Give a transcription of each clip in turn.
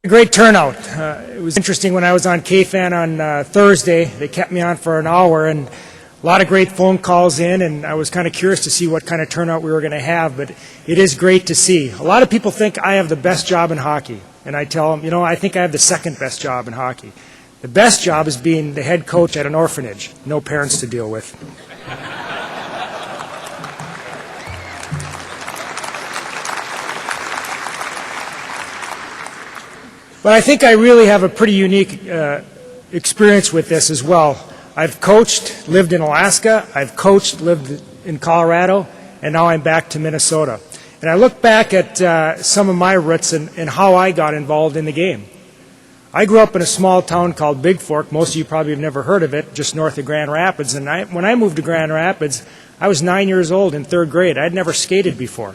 Great turnout. It was interesting when I was on KFAN on Thursday. They kept me on for an hour, and a lot of great phone calls in, and I was kind of curious to see what kind of turnout we were going to have, but it is great to see. A lot of people think I have the best job in hockey, and I tell them, I think I have the second best job in hockey. The best job is being the head coach at an orphanage. No parents to deal with. But I think I really have a pretty unique experience with this as well. I've coached, lived in Alaska, I've coached, lived in Colorado, and now I'm back to Minnesota. And I look back at some of my roots and how I got involved in the game. I grew up in a small town called Big Fork. Most of you probably have never heard of it, just north of Grand Rapids. And when I moved to Grand Rapids, I was 9 years old in third grade. I'd never skated before.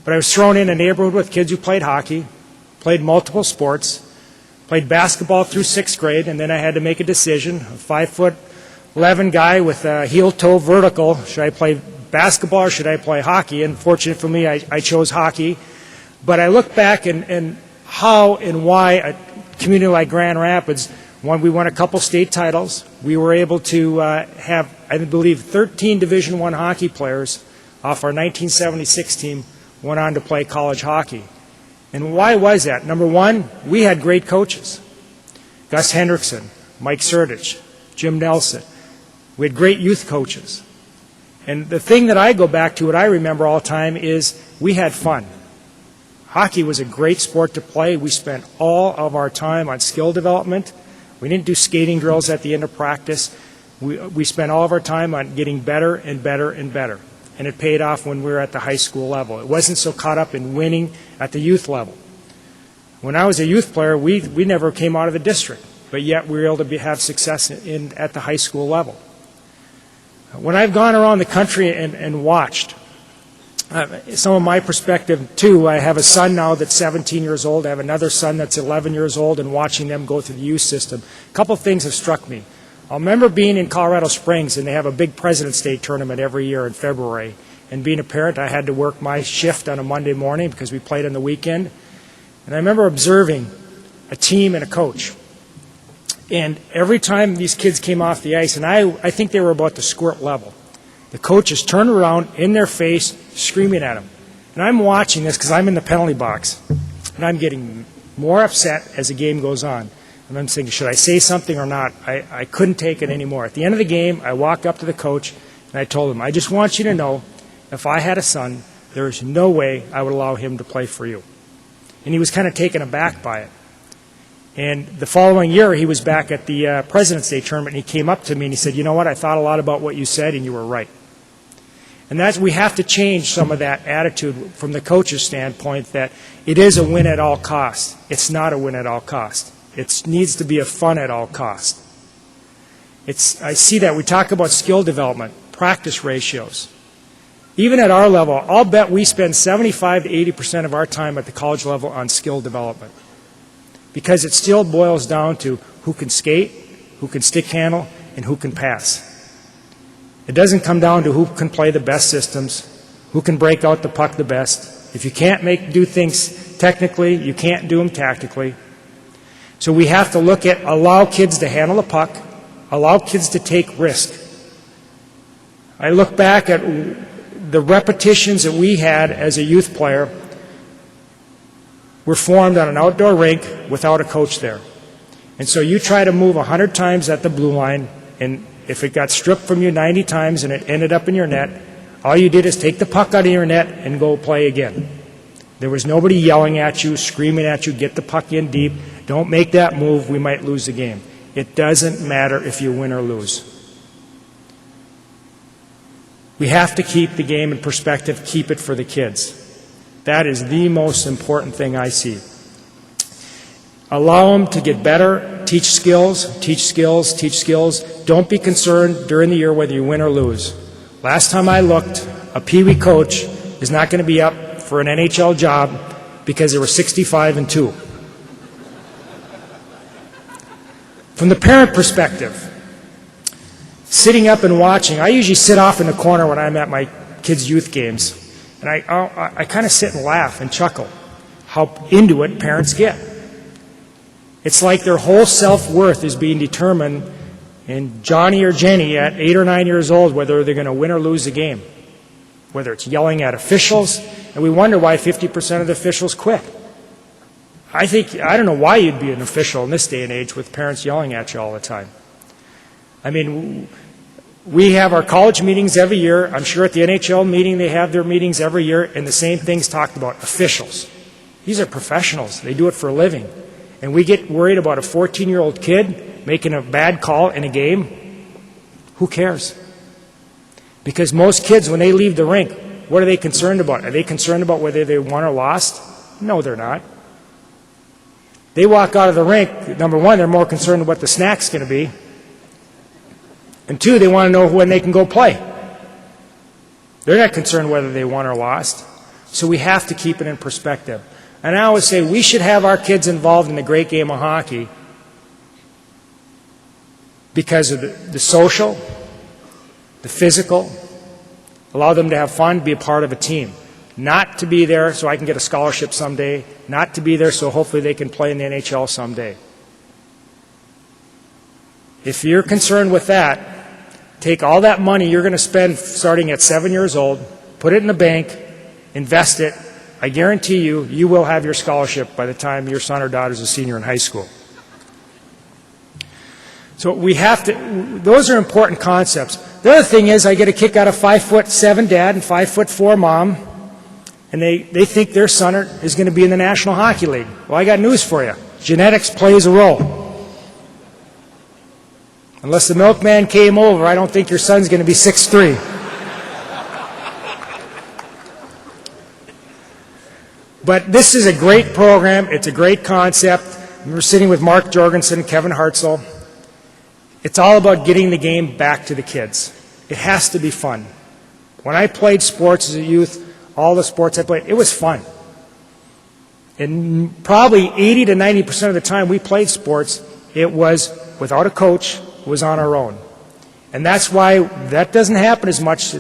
But I was thrown in a neighborhood with kids who played hockey, played multiple sports, played basketball through sixth grade, and then I had to make a decision. A 5'11" guy with a heel-toe vertical. Should I play basketball or should I play hockey? And fortunate for me, I chose hockey. But I look back and how and why a community like Grand Rapids, we won a couple state titles. We were able to have, I believe, 13 Division I hockey players off our 1976 team went on to play college hockey. And why was that? Number one, we had great coaches. Gus Hendrickson, Mike Surdich, Jim Nelson. We had great youth coaches. And the thing that I go back to, what I remember all the time, is we had fun. Hockey was a great sport to play. We spent all of our time on skill development. We didn't do skating drills at the end of practice. We spent all of our time on getting better and better and better. And it paid off when we were at the high school level. It wasn't so caught up in winning at the youth level. When I was a youth player, we never came out of the district, but yet we were able to have success at the high school level. When I've gone around the country and watched, some of my perspective too, I have a son now that's 17 years old. I have another son that's 11 years old, and watching them go through the youth system. A couple of things have struck me. I remember being in Colorado Springs, and they have a big President's Day tournament every year in February. And being a parent, I had to work my shift on a Monday morning because we played on the weekend. And I remember observing a team and a coach. And every time these kids came off the ice, and I think they were about the squirt level, the coaches turned around in their face, screaming at them. And I'm watching this because I'm in the penalty box. And I'm getting more upset as the game goes on. And I'm thinking, should I say something or not? I couldn't take it anymore. At the end of the game, I walked up to the coach, and I told him, I just want you to know, if I had a son, there is no way I would allow him to play for you. And he was kind of taken aback by it. And the following year, he was back at the President's Day tournament, and he came up to me and he said, you know what, I thought a lot about what you said, and you were right. And we have to change some of that attitude from the coach's standpoint that it is a win at all costs. It's not a win at all costs. It needs to be a fun at all costs. I see that. We talk about skill development, practice ratios. Even at our level, I'll bet we spend 75 to 80% of our time at the college level on skill development. Because it still boils down to who can skate, who can stick handle, and who can pass. It doesn't come down to who can play the best systems, who can break out the puck the best. If you can't do things technically, you can't do them tactically. So we have to look at allow kids to handle the puck, allow kids to take risk. I look back at the repetitions that we had as a youth player were formed on an outdoor rink without a coach there. And so you try to move 100 times at the blue line, and if it got stripped from you 90 times and it ended up in your net, all you did is take the puck out of your net and go play again. There was nobody yelling at you, screaming at you, get the puck in deep, don't make that move, we might lose the game. It doesn't matter if you win or lose. We have to keep the game in perspective, keep it for the kids. That is the most important thing I see. Allow them to get better, teach skills, teach skills, teach skills. Don't be concerned during the year whether you win or lose. Last time I looked, a Pee Wee coach is not going to be up for an NHL job because they were 65-2. From the parent perspective, sitting up and watching, I usually sit off in the corner when I'm at my kids' youth games, and I kind of sit and laugh and chuckle. how into it parents get. It's like their whole self-worth is being determined in Johnny or Jenny at 8 or 9 years old, whether they're going to win or lose the game, whether it's yelling at officials, and we wonder why 50% of the officials quit. I don't know why you'd be an official in this day and age with parents yelling at you all the time. I mean, we have our college meetings every year. I'm sure at the NHL meeting they have their meetings every year, and the same thing's talked about. Officials. These are professionals. They do it for a living. And we get worried about a 14-year-old kid making a bad call in a game. Who cares? Because most kids, when they leave the rink, what are they concerned about? Are they concerned about whether they won or lost? No, they're not. They walk out of the rink, number one, they're more concerned with what the snack's going to be. And two, they want to know when they can go play. They're not concerned whether they won or lost. So we have to keep it in perspective. And I always say we should have our kids involved in the great game of hockey because of the social, the physical, allow them to have fun, be a part of a team. Not to be there so I can get a scholarship someday, not to be there so hopefully they can play in the NHL someday. If you're concerned with that, take all that money you're going to spend starting at 7 years old, put it in the bank, invest it. I guarantee you, you will have your scholarship by the time your son or daughter is a senior in high school. So we have to, those are important concepts. The other thing is I get a kick out of 5'7" dad and 5'4" mom, and they think their son is going to be in the National Hockey League. Well, I got news for you. Genetics plays a role. Unless the milkman came over, I don't think your son's going to be 6'3". But this is a great program. It's a great concept. We're sitting with Mark Jorgensen, Kevin Hartzell. It's all about getting the game back to the kids. It has to be fun. When I played sports as a youth, all the sports I played, it was fun. And probably 80 to 90% of the time we played sports, it was without a coach, it was on our own. And that's why that doesn't happen as much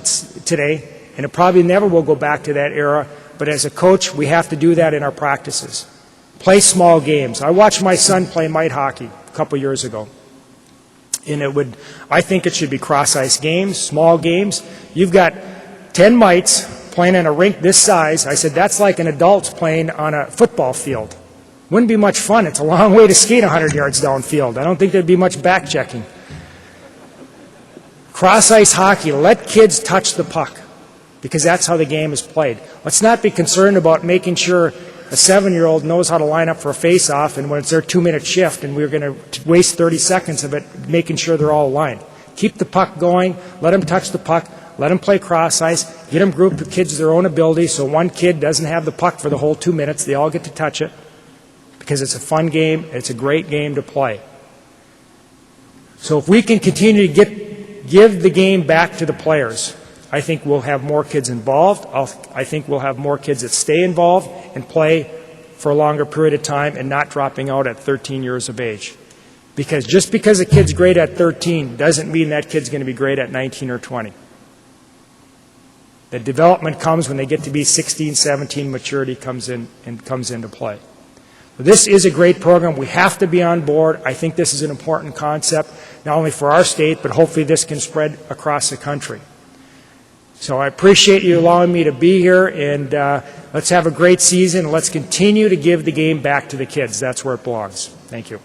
today, and it probably never will go back to that era. But as a coach, we have to do that in our practices. Play small games. I watched my son play mite hockey a couple years ago. And I think it should be cross-ice games, small games. You've got 10 mites playing in a rink this size. I said, that's like an adult playing on a football field. Wouldn't be much fun. It's a long way to skate 100 yards downfield. I don't think there'd be much back checking. Cross-ice hockey, let kids touch the puck, because that's how the game is played. Let's not be concerned about making sure a 7-year-old knows how to line up for a face-off, and when it's their 2-minute shift, and we're going to waste 30 seconds of it making sure they're all aligned. Keep the puck going, let them touch the puck, let them play cross-ice, get them grouped with kids their own ability, so one kid doesn't have the puck for the whole 2 minutes, they all get to touch it, because it's a fun game, it's a great game to play. So if we can continue to give the game back to the players, I think we'll have more kids involved. I think we'll have more kids that stay involved and play for a longer period of time and not dropping out at 13 years of age. Because just because a kid's great at 13 doesn't mean that kid's going to be great at 19 or 20. The development comes when they get to be 16, 17, maturity comes into play. This is a great program. We have to be on board. I think this is an important concept, not only for our state, but hopefully this can spread across the country. So I appreciate you allowing me to be here, and let's have a great season. Let's continue to give the game back to the kids. That's where it belongs. Thank you.